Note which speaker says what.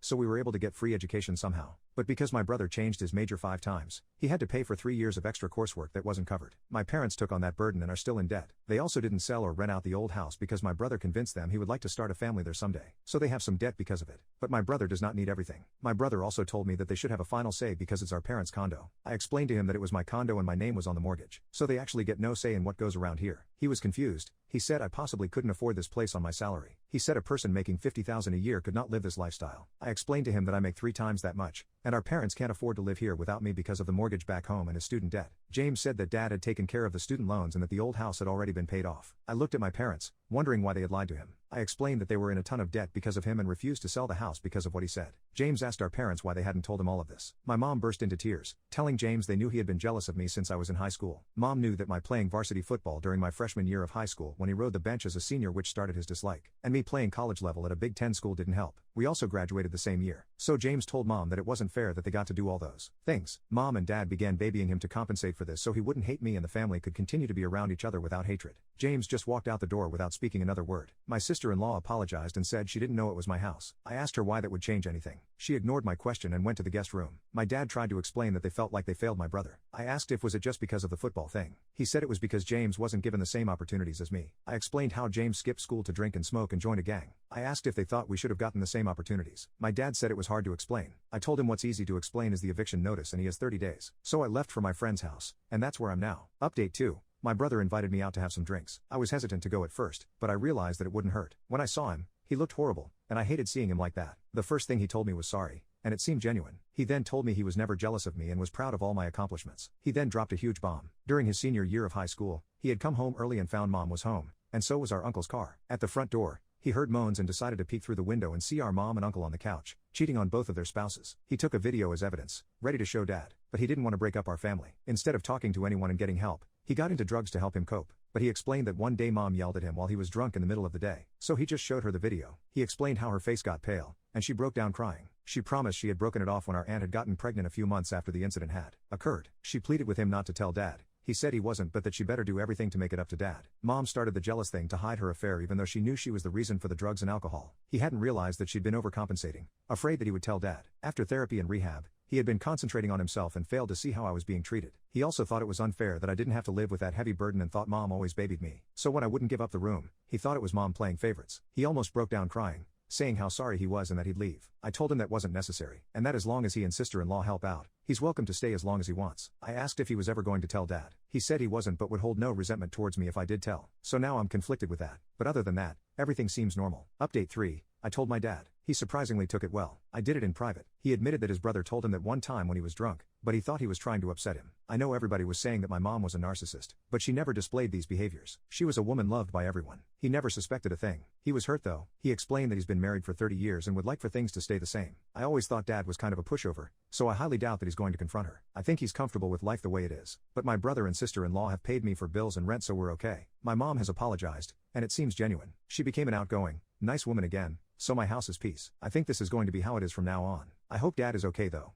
Speaker 1: so we were able to get free education somehow. But because my brother changed his major 5 times, he had to pay for 3 years of extra coursework that wasn't covered. My parents took on that burden and are still in debt. They also didn't sell or rent out the old house because my brother convinced them he would like to start a family there someday. So they have some debt because of it. But my brother does not need everything. My brother also told me that they should have a final say because it's our parents' condo. I explained to him that it was my condo and my name was on the mortgage. So they actually get no say in what goes around here. He was confused. He said I possibly couldn't afford this place on my salary. He said a person making $50,000 a year could not live this lifestyle. I explained to him that I make 3 times that much, and our parents can't afford to live here without me because of the mortgage back home and his student debt. James said that Dad had taken care of the student loans and that the old house had already been paid off. I looked at my parents, wondering why they had lied to him. I explained that they were in a ton of debt because of him and refused to sell the house because of what he said. James asked our parents why they hadn't told him all of this. My mom burst into tears, telling James they knew he had been jealous of me since I was in high school. Mom knew that my playing varsity football during my freshman year of high school when he rode the bench as a senior which started his dislike, and me playing college level at a Big Ten school didn't help. We also graduated the same year. So James told Mom that it wasn't fair that they got to do all those things. Mom and Dad began babying him to compensate for this so he wouldn't hate me and the family could continue to be around each other without hatred. James just walked out the door without speaking another word. My sister-in-law apologized and said she didn't know it was my house. I asked her why that would change anything. She ignored my question and went to the guest room. My dad tried to explain that they felt like they failed my brother. I asked if was it just because of the football thing. He said it was because James wasn't given the same opportunities as me. I explained how James skipped school to drink and smoke and joined a gang. I asked if they thought we should have gotten the same opportunities. My dad said it was hard to explain. I told him what's easy to explain is the eviction notice and he has 30 days. So I left for my friend's house, and that's where I'm now. Update 2. My brother invited me out to have some drinks. I was hesitant to go at first, but I realized that it wouldn't hurt. When I saw him, he looked horrible, and I hated seeing him like that. The first thing he told me was sorry, and it seemed genuine. He then told me he was never jealous of me and was proud of all my accomplishments. He then dropped a huge bomb. During his senior year of high school, he had come home early and found Mom was home, and so was our uncle's car. At the front door, he heard moans and decided to peek through the window and see our mom and uncle on the couch, cheating on both of their spouses. He took a video as evidence, ready to show Dad, but he didn't want to break up our family. Instead of talking to anyone and getting help, he got into drugs to help him cope. But he explained that one day Mom yelled at him while he was drunk in the middle of the day. So he just showed her the video. He explained how her face got pale, and she broke down crying. She promised she had broken it off when our aunt had gotten pregnant a few months after the incident had occurred. She pleaded with him not to tell Dad. He said he wasn't, but that she better do everything to make it up to Dad. Mom started the jealous thing to hide her affair even though she knew she was the reason for the drugs and alcohol. He hadn't realized that she'd been overcompensating, afraid that he would tell Dad. After therapy and rehab, he had been concentrating on himself and failed to see how I was being treated. He also thought it was unfair that I didn't have to live with that heavy burden and thought Mom always babied me. So when I wouldn't give up the room, he thought it was Mom playing favorites. He almost broke down crying, saying how sorry he was and that he'd leave. I told him that wasn't necessary, and that as long as he and sister-in-law help out, he's welcome to stay as long as he wants. I asked if he was ever going to tell Dad. He said he wasn't but would hold no resentment towards me if I did tell. So now I'm conflicted with that. But other than that, everything seems normal. Update 3. I told my dad. He surprisingly took it well. I did it in private. He admitted that his brother told him that one time when he was drunk, but he thought he was trying to upset him. I know everybody was saying that my mom was a narcissist, but she never displayed these behaviors. She was a woman loved by everyone. He never suspected a thing. He was hurt though. He explained that he's been married for 30 years and would like for things to stay the same. I always thought Dad was kind of a pushover, so I highly doubt that he's going to confront her. I think he's comfortable with life the way it is. But my brother and sister-in-law have paid me for bills and rent, so we're okay. My mom has apologized, and it seems genuine. She became an outgoing, nice woman again, so my house is peace. I think this is going to be how it is from now on. I hope Dad is okay though.